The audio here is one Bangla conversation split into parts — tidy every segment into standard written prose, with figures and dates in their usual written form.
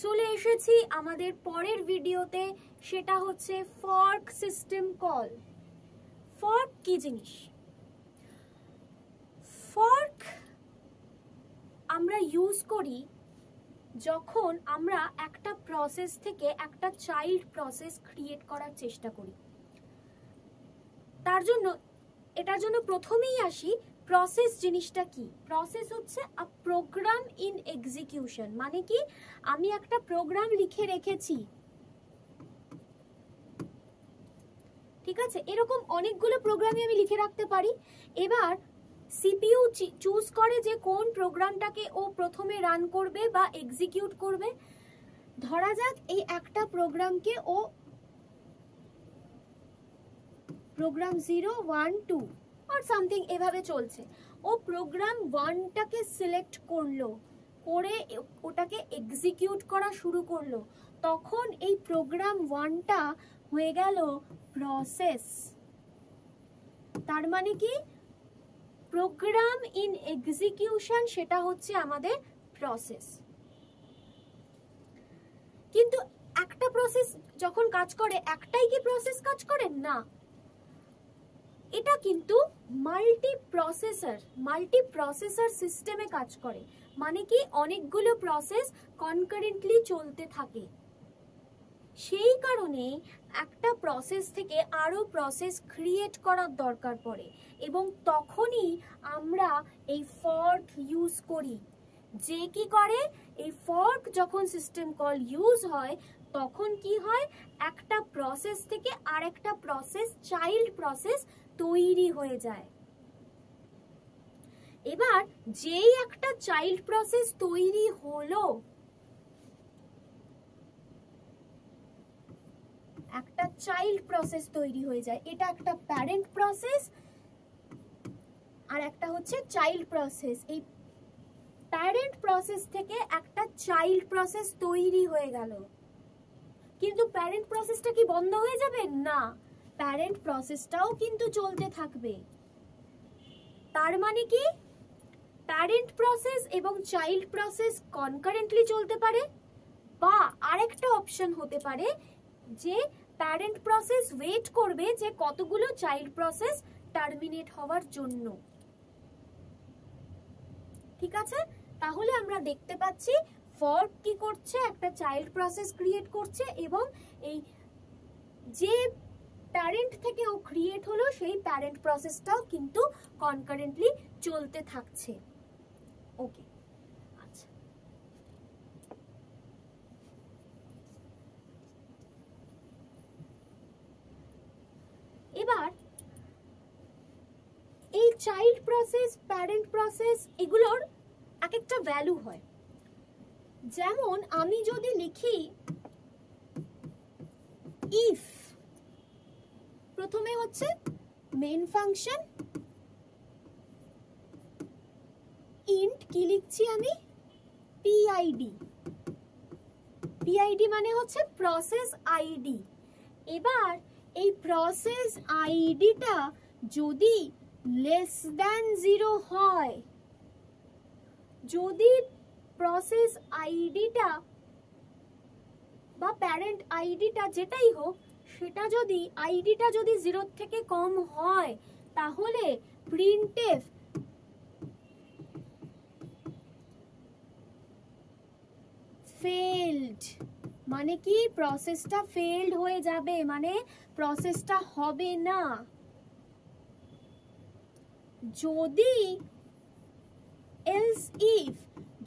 চলে এসেছি আমাদের পরের ভিডিওতে, সেটা হচ্ছে ফর্ক সিস্টেম কল। ফর্ক কি জিনিস? ফর্ক আমরা ইউজ করি যখন আমরা একটা প্রসেস থেকে একটা চাইল্ড প্রসেস ক্রিয়েট করার চেষ্টা করি। এটার জন্য প্রথমেই আসি, প্রসেস জিনিসটা কি? প্রসেস হচ্ছে আ প্রোগ্রাম ইন এক্সিকিউশন। মানে কি, আমি একটা প্রোগ্রাম লিখে রেখেছি, ঠিক আছে? এরকম অনেকগুলো প্রোগ্রামই আমি লিখে রাখতে পারি। এবার সিপিইউ চুজ করে যে কোন প্রোগ্রামটাকে ও প্রথমে রান করবে বা এক্সিকিউট করবে। ধরা যাক এই একটা প্রোগ্রামকে ও প্রোগ্রাম 0, 1, 2 আর সামথিং এভাবে চলছে। ও প্রোগ্রাম 1টাকে সিলেক্ট করলো, করে ওটাকে এক্সিকিউট করা শুরু করলো। তখন এই প্রোগ্রাম 1টা হয়ে গেল প্রসেস। তার মানে কি, প্রোগ্রাম ইন এক্সিকিউশন সেটা হচ্ছে আমাদের প্রসেস। কিন্তু একটা প্রসেস যখন কাজ করে, একটাই কি প্রসেস কাজ করে? না, এটা কিন্তু মাল্টি প্রসেসর সিস্টেমে কাজ করে। মানে কি, অনেকগুলো প্রসেস কনকারেন্টলি চলতে থাকে। সেই কারণে একটা প্রসেস থেকে আরো প্রসেস ক্রিয়েট করার দরকার পড়ে, এবং তখনই আমরা এই ফর্ক ইউজ করি। যে কি করে, এই ফর্ক যখন সিস্টেম কল ইউজ হয় তখন কি হয়, একটা প্রসেস থেকে আরেকটা প্রসেস, চাইল্ড প্রসেস তৈরি হয়ে যায়। এবার যেই একটা চাইল্ড প্রসেস তৈরি হলো, একটা চাইল্ড প্রসেস তৈরি হয়ে যায়, এটা একটা প্যারেন্ট প্রসেস আর একটা হচ্ছে চাইল্ড প্রসেস। এই প্যারেন্ট প্রসেস থেকে একটা চাইল্ড প্রসেস তৈরি হয়ে গেল। কিন্তু প্যারেন্ট প্রসেসটা কি বন্ধ হয়ে যাবে? না, প্যারেন্ট প্রসেসটাও কিন্তু চলতে থাকবে। তার মানে কি, প্যারেন্ট প্রসেস এবং চাইল্ড প্রসেস কনকারেন্টলি চলতে পারে, বা আরেকটা অপশন হতে পারে যে প্যারেন্ট প্রসেস ওয়েট করবে যে কতগুলো চাইল্ড প্রসেস টার্মিনেট হওয়ার জন্য। ঠিক আছে? তাহলে আমরা দেখতে পাচ্ছি ফর্ক কি করছে, একটা চাইল্ড প্রসেস ক্রিয়েট করছে, এবং এই যে প্যারেন্ট থেকে ও ক্রিয়েট হলো সেই প্যারেন্ট প্রসেসটাও কিন্তু কনকারেন্টলি চলতে থাকছে। ওকে, আচ্ছা। এবার এই চাইল্ড প্রসেস, প্যারেন্ট প্রসেস, এগুলোর এক একটা ভ্যালু হয়। যেমন আমি যদি লিখি ইফ, প্রথমে হচ্ছে মেইন ফাংশন ইন্ট, কি লিখছি আমি? পিআইডি। পিআইডি মানে হচ্ছে প্রসেস আইডি। এবার এই প্রসেস আইডিটা যদি লেস দ্যান 0 হয়, যদি প্রসেস আইডিটা বা প্যারেন্ট আইডিটা যেটাই হোক, সেটা যদি আইডিটা যদি 0 থেকে কম হয়, তাহলে প্রিন্টএফ ফেইলড, মানে কি, প্রসেসটা ফেইলড হয়ে যাবে, মানে প্রসেসটা হবে না। যদি এলস ইফ,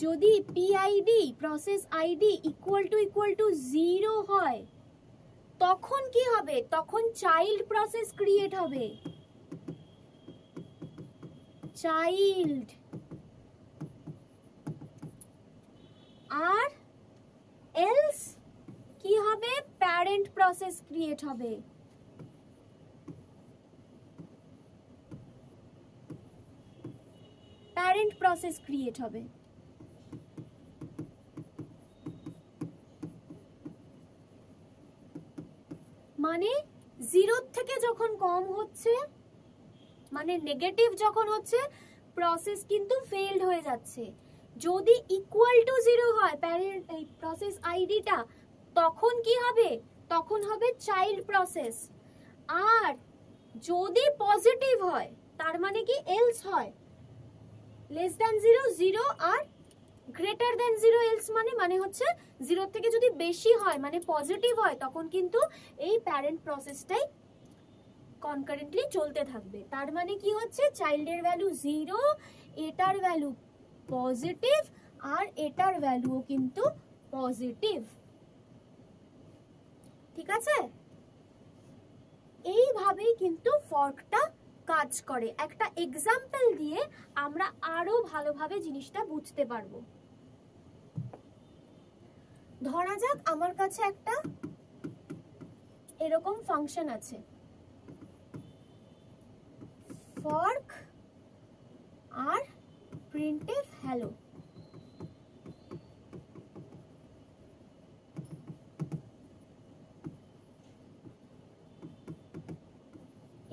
যদি PID, process ID equal to 0 হয়, তখন কি হবে? তখন চাইল্ড প্রসেস ক্রিয়েট হবে, চাইল্ড। আর এলস কি হবে? প্যারেন্ট প্রসেস ক্রিয়েট হবে। প্যারেন্ট প্রসেস ক্রিয়েট হবে। মানে 0 থেকে যখন কম হচ্ছে, মানে নেগেটিভ যখন হচ্ছে, প্রসেস কিন্তু ফেইলড হয়ে যাচ্ছে। যদি ইকুয়াল টু 0 হয় প্যারেন্ট এই প্রসেস আইডিটা, তখন কি হবে? তখন হবে চাইল্ড প্রসেস। আর যদি পজিটিভ হয় তার মানে কি এলস হয়, লেস দ্যান 0 0 আর গ্রেটার দ্যান 0 এলস মানে হচ্ছে 0 থেকে যদি বেশি হয় মানে পজিটিভ হয়, তখন কিন্তু এই প্যারেন্ট প্রসেসটাই কনকারেন্টলি চলতে থাকবে। তার মানে কি হচ্ছে, চাইল্ডের ভ্যালু 0, এটার ভ্যালু পজিটিভ আর এটার ভ্যালুও কিন্তু পজিটিভ। ঠিক আছে? এইভাবেই কিন্তু ফর্কটা কাজ করে। একটা এক্সাম্পল দিয়ে আমরা আরো ভালোভাবে জিনিসটা বুঝতে পারবো। ধরা যাক আমার কাছে একটা এরকম ফাংশন আছে, ফর্ক আর প্রিন্টএফ হ্যালো।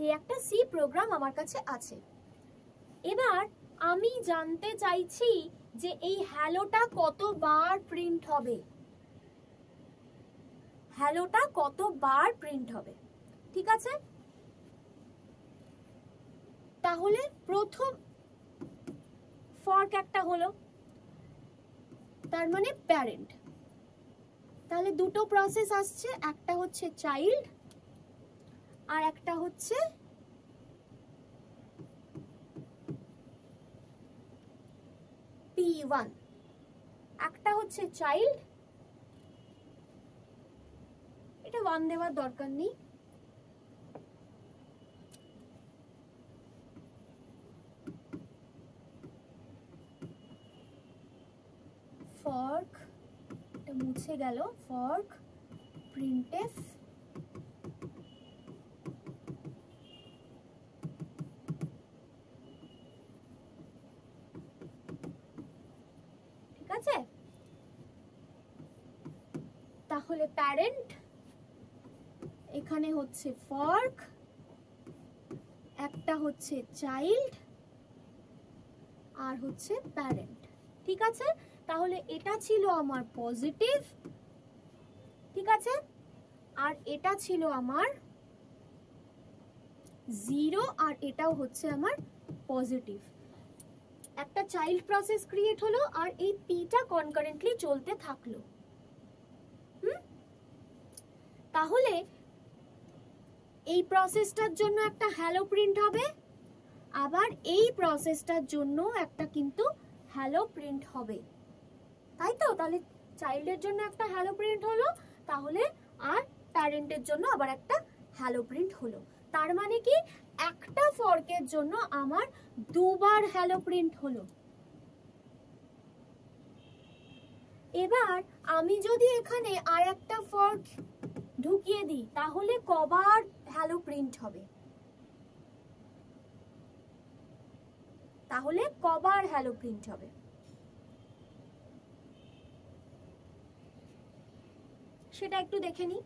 এই একটা সি প্রোগ্রাম আমার কাছে আছে। এবার আমি জানতে চাইছি যে এই হ্যালোটা কতবার প্রিন্ট হবে, হ্যালোটা কতবার প্রিন্ট হবে। ঠিক আছে? তাহলে প্রথম ফর্ক একটা হলো, তার মানে প্যারেন্ট। তাহলে দুটো প্রসেস আসছে, একটা হচ্ছে চাইল্ড আর একটা হচ্ছে P1। একটা হচ্ছে চাইল্ড, এটা 1 দেওয়ার দরকার নেই, ফর্ক, এটা মুছে গেল, ফর্ক প্রিন্টএফ ঠিক আছে? তাহলে প্যারেন্ট এখানে হচ্ছে ফর্ক, একটা হচ্ছে চাইল্ড আর হচ্ছে প্যারেন্ট। ঠিক আছে? তাহলে এটা ছিল আমার পজিটিভ, ঠিক আছে, আর এটা ছিল আমার 0 আর এটাও হচ্ছে আমার পজিটিভ। একটা চাইল্ড প্রসেস ক্রিয়েট হলো আর এই পিটা কনকারেন্টলি চলতে থাকলো। তাহলে এই প্রসেসটার জন্য একটা হ্যালো প্রিন্ট হবে, আবার এই প্রসেসটার জন্য একটা কিন্তু হ্যালো প্রিন্ট হবে, তাই তো? তাহলে চাইল্ডের জন্য একটা হ্যালো প্রিন্ট হলো, তাহলে আর প্যারেন্টের জন্য আবার একটা হ্যালো প্রিন্ট হলো। তার মানে কি, একটা ফর্কের জন্য আমার দুবার হ্যালো প্রিন্ট হলো। এবার আমি যদি এখানে আর একটা ফর্ক ঢুকিয়ে দিই, তাহলে কবার হ্যালো প্রিন্ট হবে? তাহলে কবার হ্যালো প্রিন্ট হবে সেটা একটু দেখে নিই।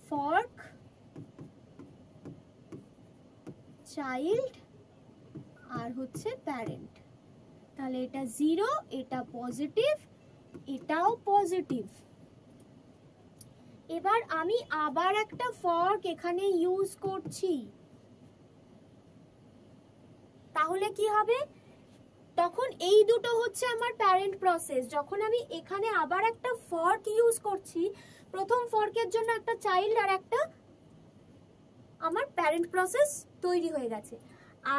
ফর্ক চাইল্ড আর হচ্ছে প্যারেন্ট, তাহলে এটা 0, এটা পজিটিভ, এটাও পজিটিভ। এবার আমি আবার একটা ফর্ক এখানে ইউজ করছি, তাহলে কি হবে? তখন এই দুটো হচ্ছে আমার প্যারেন্ট প্রসেস। যখন আমি এখানে আবার একটা ফর্ক ইউজ করছি, প্রথম ফর্কের জন্য একটা চাইল্ড আর একটা আমার প্যারেন্ট প্রসেস তৈরি হয়ে গেছে।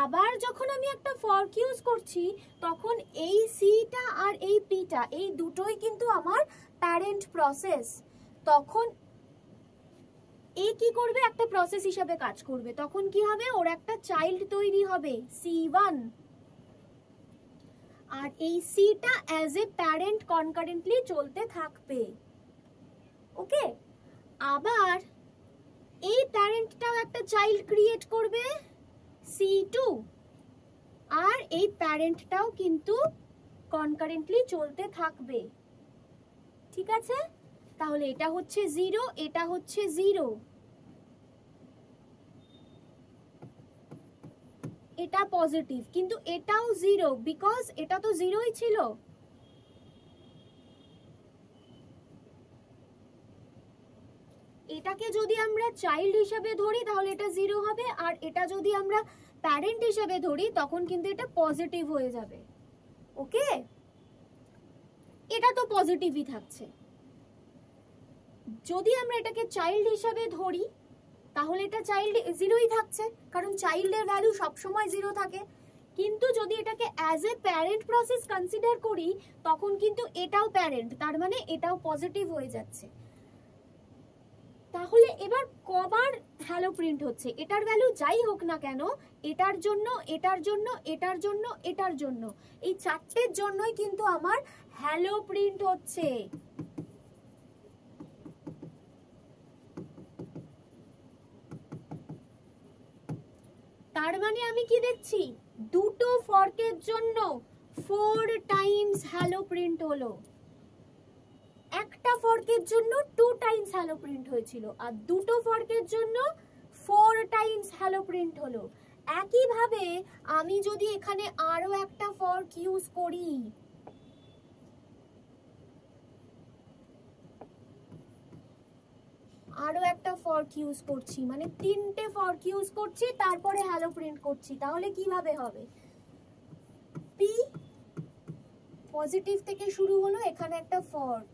আবার যখন আমি একটা ফর্ক ইউজ করছি, তখন এই সিটা আর এই পিটা, এই দুটোই কিন্তু আমার প্যারেন্ট প্রসেস। তখন এই কি করবে? একটা প্রসেস হিসেবে কাজ করবে। তখন কি হবে? ওর একটা চাইল্ড তৈরি হবে C1, আর এই সিটা অ্যাজ এ প্যারেন্ট কনকারেন্টলি চলতে থাকবে। ওকে, আবার এই প্যারেন্টটাও একটা চাইল্ড ক্রিয়েট করবে C2, আর এই প্যারেন্টটাও কিন্তু কনকারেন্টলি চলতে থাকবে। ঠিক আছে, তাহলে এটা হচ্ছে 0, এটা হচ্ছে 0, এটা পজিটিভ, কিন্তু এটাও 0 বিকজ এটা তো 0ই ছিল। এটাকে যদি আমরা চাইল্ড হিসেবে ধরি তাহলে এটা 0 হবে, আর এটা যদি আমরা প্যারেন্ট হিসেবে ধরি তখন কিন্তু এটা পজিটিভ হয়ে যাবে। ওকে, এটা তো পজিটিভই থাকছে। যদি আমরা এটাকে চাইল্ড হিসেবে ধরি তাহলে এটা চাইল্ড 0ই থাকছে, কারণ চাইল্ডের ভ্যালু সবসময় 0 থাকে। কিন্তু যদি এটাকে as a parent process consider করি তখন কিন্তু এটাও প্যারেন্ট, তার মানে এটাও পজিটিভ হয়ে যাচ্ছে। তাহলে এবার কবার হ্যালো প্রিন্ট হচ্ছে? এটার ভ্যালু যাই হোক না কেন, এটার জন্য, এটার জন্য, এটার জন্য, এটার জন্য, এই চারটের জন্যই কিন্তু আমার হ্যালো প্রিন্ট হচ্ছে। তার মানে আমি কি দেখছি? দুটো ফর্কের জন্য 4 টাইমস হ্যালো প্রিন্ট হলো, একটা ফর্কের জন্য 2 টাইমস হ্যালো প্রিন্ট হয়েছিল, আর দুটো ফর্কের জন্য 4 টাইমস হ্যালো প্রিন্ট হলো। একইভাবে আমি যদি এখানে আরো একটা ফর্ক ইউজ করি, আরো একটা ফর্ক ইউজ করছি, মানে 3টে ফর্ক ইউজ করছি, তারপরে হ্যালো প্রিন্ট করছি, তাহলে কিভাবে হবে? পি পজিটিভ থেকে শুরু হলো, এখানে একটা ফর্ক,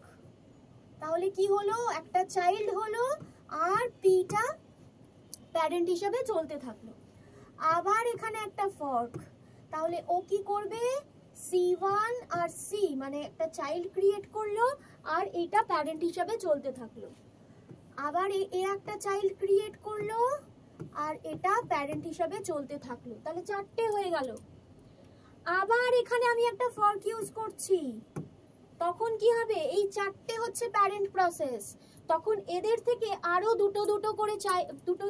তাহলে কি হলো? একটা চাইল্ড হলো, আর পিটা প্যারেন্ট হিসেবে চলতে থাকলো। আবার এখানে একটা ফর্ক, তাহলে ও কি করবে? C1 আর C মানে একটা চাইল্ড ক্রিয়েট করলো, আর এটা প্যারেন্ট হিসেবে চলতে থাকলো। আবার এ একটা চাইল্ড ক্রিয়েট করলো, আর এটা প্যারেন্ট হিসেবে চলতে থাকলো, তাহলে 4টে হয়ে গেল। আবার এখানে আমি একটা ফর্ক ইউজ করছি, তখন কি হবে? এই 4টে হচ্ছে প্যারেন্ট প্রসেস, তখন এদের থেকে আরো দুটো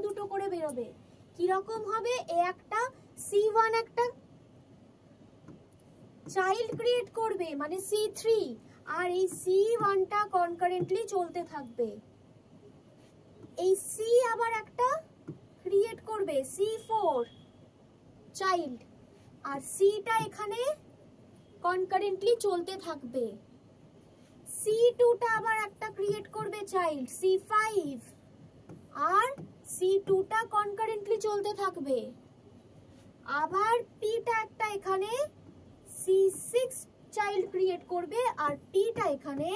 দুটো করে বেরোবে। কিরকম হবে? এ একটা C1 একটা চাইল্ড ক্রিয়েট করবে, মানে C3, আর এই C1টা কনকারেন্টলি চলতে থাকবে। এই C আবার একটা ক্রিয়েট করবে C4 চাইল্ড, আর Cটা এখানে কনকারেন্টলি চলতে থাকবে। C2টা আবার একটা ক্রিয়েট করবে চাইল্ড C5, আর C2টা কনকারেন্টলি চলতে থাকবে। আবার Pটা একটা এখানে C6 চাইল্ড ক্রিয়েট করবে, আর Pটা এখানে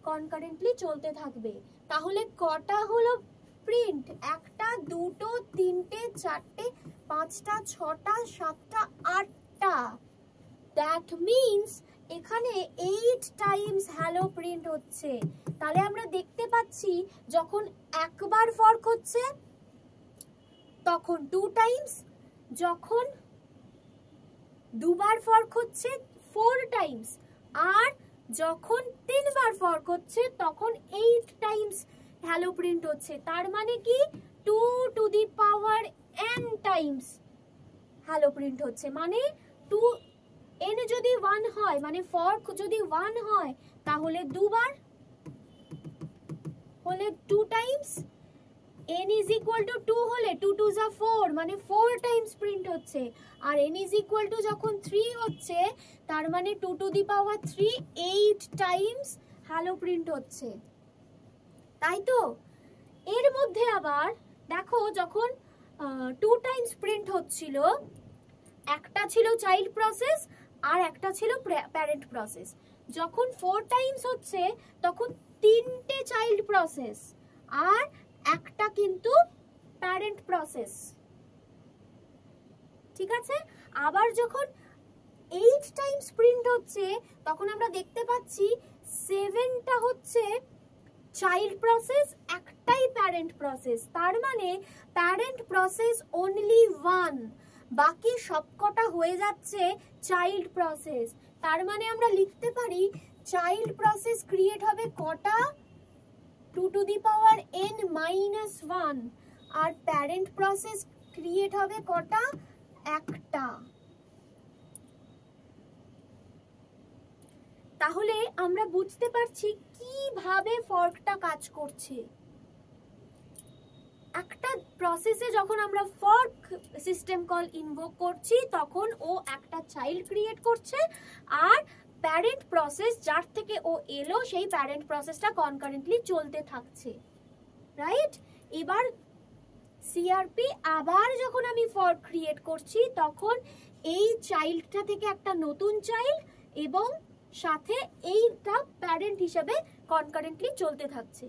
কনকারেন্টলি চলতে থাকবে। তাহলে কটা হলো প্রিন্ট? 1টা 2টো 3টে 4টে 5টা 6টা 7টা 8টা। দ্যাট মিনস এখানে 8 টাইমস হ্যালো প্রিন্ট হচ্ছে। তাহলে আমরা দেখতে পাচ্ছি যখন একবার ফর্ক হচ্ছে তখন 2 টাইমস, যখন দুবার ফর্ক হচ্ছে 4 টাইমস, আর যখন 3বার ফর্ক হচ্ছে তখন 8 টাইমস হ্যালো প্রিন্ট হচ্ছে। তার মানে কি 2 to the power n Times hello print হচ্ছে, মানে 2 n যদি 1 হয়, মানে ফর্ক যদি 1 হয় তাহলে দুবার হলে 2 Times, n is equal to 2 হলে 2 2 যা 4 মানে 4 টাইমস প্রিন্ট হচ্ছে, আর n is equal to যখন 3 হচ্ছে তার মানে 2 to the power 3 8 Times hello print হচ্ছে, তাই তো? এর মধ্যে আবার দেখো যখন 2 টাইমস প্রিন্ট হচ্ছিল, একটা ছিল চাইল্ড প্রসেস আর একটা ছিল প্যারেন্ট প্রসেস। যখন 4 টাইমস হচ্ছে তখন 3টে চাইল্ড প্রসেস আর একটা কিন্তু প্যারেন্ট প্রসেস, ঠিক আছে? আবার যখন 8 টাইমস প্রিন্ট হচ্ছে তখন আমরা দেখতে পাচ্ছি 7টা হচ্ছে চাইল্ড প্রসেস, একটাই প্যারেন্ট প্রসেস। তার মানে প্যারেন্ট প্রসেস অনলি 1, বাকি সবকটা হয়ে যাচ্ছে চাইল্ড প্রসেস। তার মানে আমরা লিখতে পারি চাইল্ড প্রসেস ক্রিয়েট হবে কটা? 2 টু দি পাওয়ার n - 1, আর প্যারেন্ট প্রসেস ক্রিয়েট হবে কটা? একটা। তাহলে আমরা বুঝতে পারছি কিভাবে ফর্কটা কাজ করছে। একটা প্রসেসে যখন আমরা ফর্ক সিস্টেম কল ইনভোক করছি তখন ও একটা চাইল্ড ক্রিয়েট করছে, আর প্যারেন্ট প্রসেস যার থেকে ও এলো সেই প্যারেন্ট প্রসেসটা কনকারেন্টলি চলতে থাকছে, রাইট? এবার সিআরপি আবার যখন আমি ফর্ক ক্রিয়েট করছি তখন এই চাইল্ডটা থেকে একটা নতুন চাইল্ড এবং সাথে এইটা প্যারেন্ট হিসেবে কনকারেন্টলি চলতে থাকছে।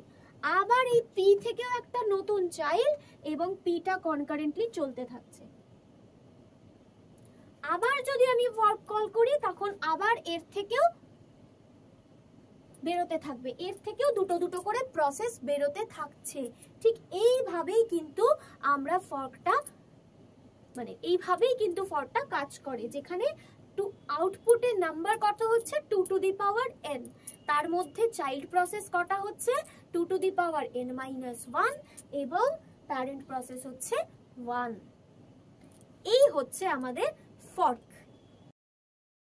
আবার এই পি থেকেও একটা নতুন চাইল্ড এবং পিটা কনকারেন্টলি চলতে থাকছে। আবার যদি আমি ফর্ক কল করি তখন আবার এর থেকেও বেরোতে থাকবে, এর থেকেও দুটো দুটো করে প্রসেস বেরোতে থাকছে। ঠিক এইভাবেই কিন্তু আমরা ফর্কটা এইভাবেই কিন্তু ফর্কটা কাজ করে, যেখানে আউটপুটের নাম্বার কত হচ্ছে 2 টু দি পাওয়ার n, তার মধ্যে চাইল্ড প্রসেস কটা হচ্ছে 2 টু দি পাওয়ার n-1 এবং প্যারেন্ট প্রসেস হচ্ছে 1। এই হচ্ছে আমাদের ফর্ক।